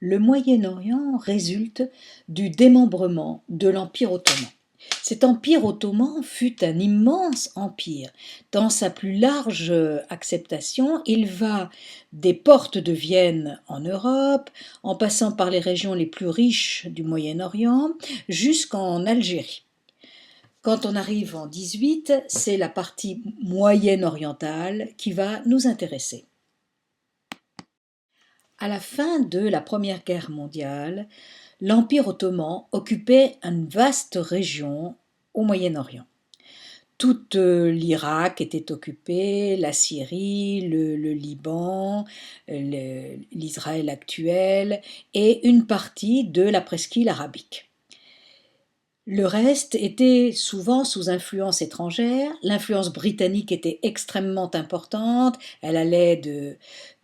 Le Moyen-Orient résulte du démembrement de l'Empire ottoman. Cet empire ottoman fut un immense empire. Dans sa plus large acceptation, il va des portes de Vienne en Europe, en passant par les régions les plus riches du Moyen-Orient, jusqu'en Algérie. Quand on arrive en 18, c'est la partie moyenne-orientale qui va nous intéresser. À la fin de la Première Guerre mondiale, l'Empire ottoman occupait une vaste région au Moyen-Orient. Toute l'Irak était occupée, la Syrie, le Liban, l'Israël actuel et une partie de la presqu'île arabique. Le reste était souvent sous influence étrangère. L'influence britannique était extrêmement importante. Elle allait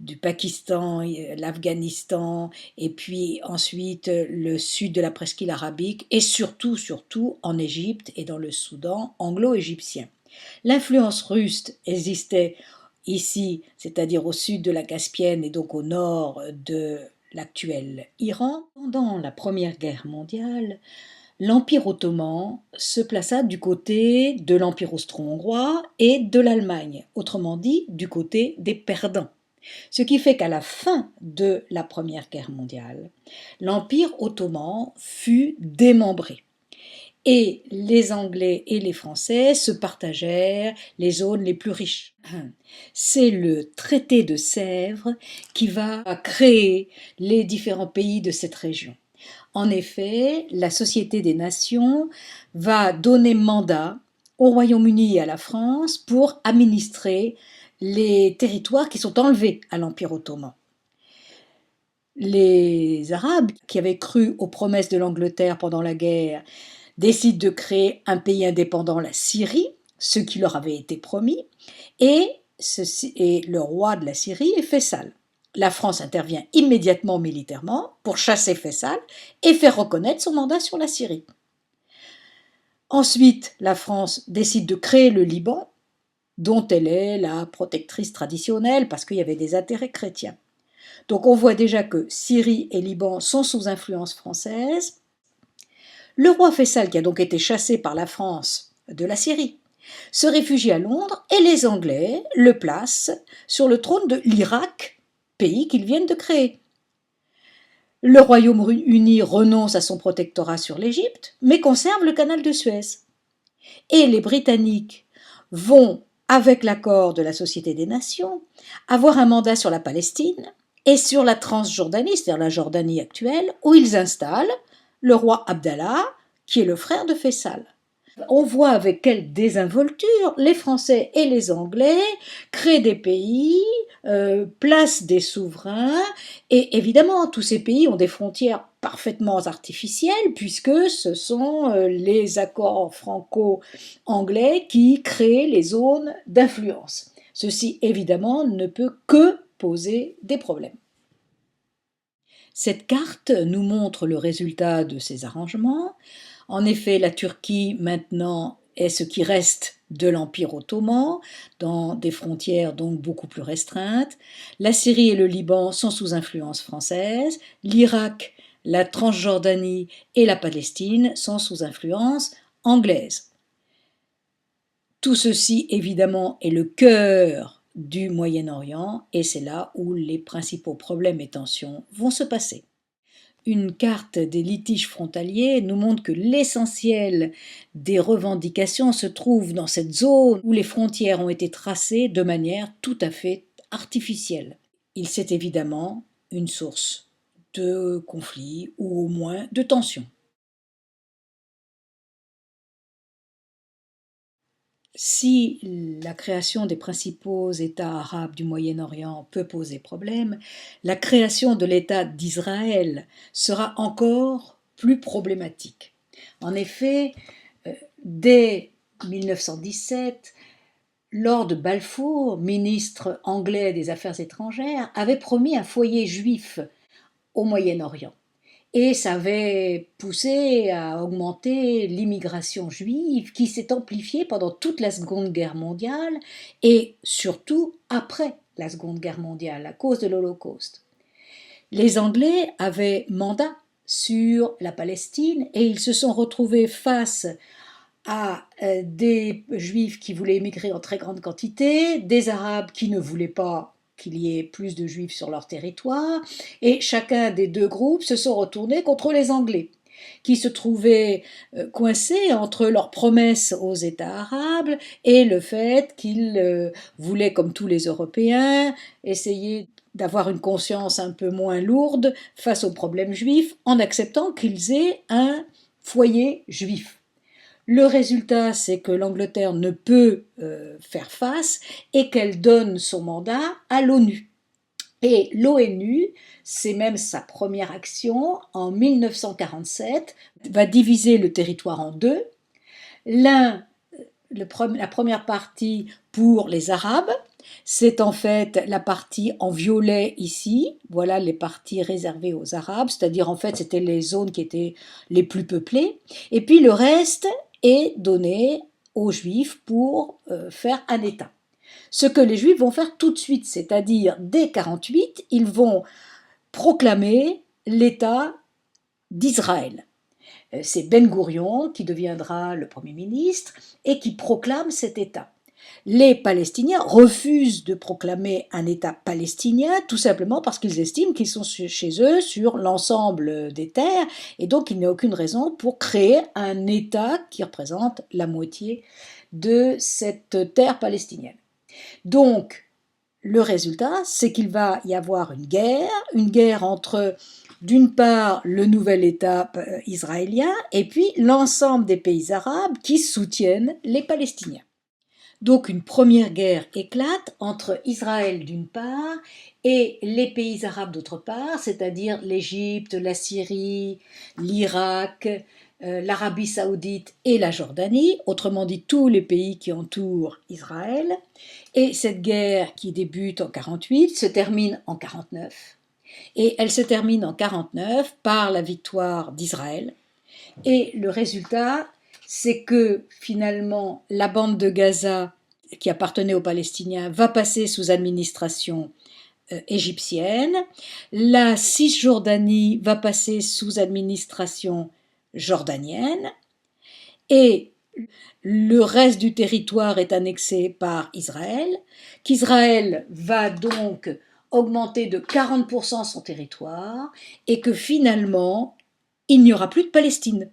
du Pakistan, l'Afghanistan, et puis ensuite le sud de la presqu'île arabique, et surtout en Égypte et dans le Soudan anglo-égyptien. L'influence russe existait ici, c'est-à-dire au sud de la Caspienne et donc au nord de l'actuel Iran. Pendant la Première Guerre mondiale, l'Empire ottoman se plaça du côté de l'Empire austro-hongrois et de l'Allemagne, autrement dit du côté des perdants. Ce qui fait qu'à la fin de la Première Guerre mondiale, l'Empire ottoman fut démembré. Et les Anglais et les Français se partagèrent les zones les plus riches. C'est le traité de Sèvres qui va créer les différents pays de cette région. En effet, la Société des Nations va donner mandat au Royaume-Uni et à la France pour administrer les territoires qui sont enlevés à l'Empire ottoman. Les Arabes, qui avaient cru aux promesses de l'Angleterre pendant la guerre, décident de créer un pays indépendant, la Syrie, ce qui leur avait été promis, et le roi de la Syrie est Faisal. La France intervient immédiatement militairement pour chasser Faisal et faire reconnaître son mandat sur la Syrie. Ensuite, la France décide de créer le Liban, dont elle est la protectrice traditionnelle parce qu'il y avait des intérêts chrétiens. Donc on voit déjà que Syrie et Liban sont sous influence française. Le roi Faisal, qui a donc été chassé par la France de la Syrie, se réfugie à Londres et les Anglais le placent sur le trône de l'Irak, pays qu'ils viennent de créer. Le Royaume-Uni renonce à son protectorat sur l'Égypte, mais conserve le canal de Suez. Et les Britanniques vont, avec l'accord de la Société des Nations, avoir un mandat sur la Palestine et sur la Transjordanie, c'est-à-dire la Jordanie actuelle, où ils installent le roi Abdallah, qui est le frère de Faisal. On voit avec quelle désinvolture les Français et les Anglais créent des pays, placent des souverains, et évidemment tous ces pays ont des frontières parfaitement artificielles puisque ce sont les accords franco-anglais qui créent les zones d'influence. Ceci évidemment ne peut que poser des problèmes. Cette carte nous montre le résultat de ces arrangements. En effet, la Turquie maintenant est ce qui reste de l'Empire ottoman, dans des frontières donc beaucoup plus restreintes. La Syrie et le Liban sont sous influence française. L'Irak, la Transjordanie et la Palestine sont sous influence anglaise. Tout ceci, évidemment, est le cœur du Moyen-Orient et c'est là où les principaux problèmes et tensions vont se passer. Une carte des litiges frontaliers nous montre que l'essentiel des revendications se trouve dans cette zone où les frontières ont été tracées de manière tout à fait artificielle. C'est évidemment une source de conflits ou au moins de tensions. Si la création des principaux États arabes du Moyen-Orient peut poser problème, la création de l'État d'Israël sera encore plus problématique. En effet, dès 1917, Lord Balfour, ministre anglais des Affaires étrangères, avait promis un foyer juif au Moyen-Orient. Et ça avait poussé à augmenter l'immigration juive qui s'est amplifiée pendant toute la Seconde Guerre mondiale et surtout après la Seconde Guerre mondiale à cause de l'Holocauste. Les Anglais avaient mandat sur la Palestine et ils se sont retrouvés face à des Juifs qui voulaient émigrer en très grande quantité, des Arabes qui ne voulaient pas qu'il y ait plus de Juifs sur leur territoire, et chacun des deux groupes se sont retournés contre les Anglais, qui se trouvaient coincés entre leurs promesses aux États arabes et le fait qu'ils voulaient, comme tous les Européens, essayer d'avoir une conscience un peu moins lourde face aux problèmes juifs en acceptant qu'ils aient un foyer juif. Le résultat, c'est que l'Angleterre ne peut faire face et qu'elle donne son mandat à l'ONU. Et l'ONU, c'est même sa première action, en 1947, va diviser le territoire en deux. La première partie pour les Arabes, c'est en fait la partie en violet ici, voilà les parties réservées aux Arabes, c'est-à-dire en fait c'était les zones qui étaient les plus peuplées, et puis le reste est donné aux Juifs pour faire un État. Ce que les Juifs vont faire tout de suite, c'est-à-dire dès 1948, ils vont proclamer l'État d'Israël. C'est Ben Gourion qui deviendra le Premier ministre et qui proclame cet État. Les Palestiniens refusent de proclamer un État palestinien tout simplement parce qu'ils estiment qu'ils sont chez eux sur l'ensemble des terres et donc il n'y a aucune raison pour créer un État qui représente la moitié de cette terre palestinienne. Donc, le résultat, c'est qu'il va y avoir une guerre entre, d'une part, le nouvel État israélien et puis l'ensemble des pays arabes qui soutiennent les Palestiniens. Donc une première guerre éclate entre Israël d'une part et les pays arabes d'autre part, c'est-à-dire l'Égypte, la Syrie, l'Irak, l'Arabie saoudite et la Jordanie, autrement dit tous les pays qui entourent Israël. Et cette guerre qui débute en 1948 se termine en 1949. Et elle se termine en 1949 par la victoire d'Israël. Et le résultat, c'est que finalement la bande de Gaza qui appartenait aux Palestiniens va passer sous administration égyptienne, la Cisjordanie va passer sous administration jordanienne et le reste du territoire est annexé par Israël, qu'Israël va donc augmenter de 40% son territoire et que finalement il n'y aura plus de Palestine.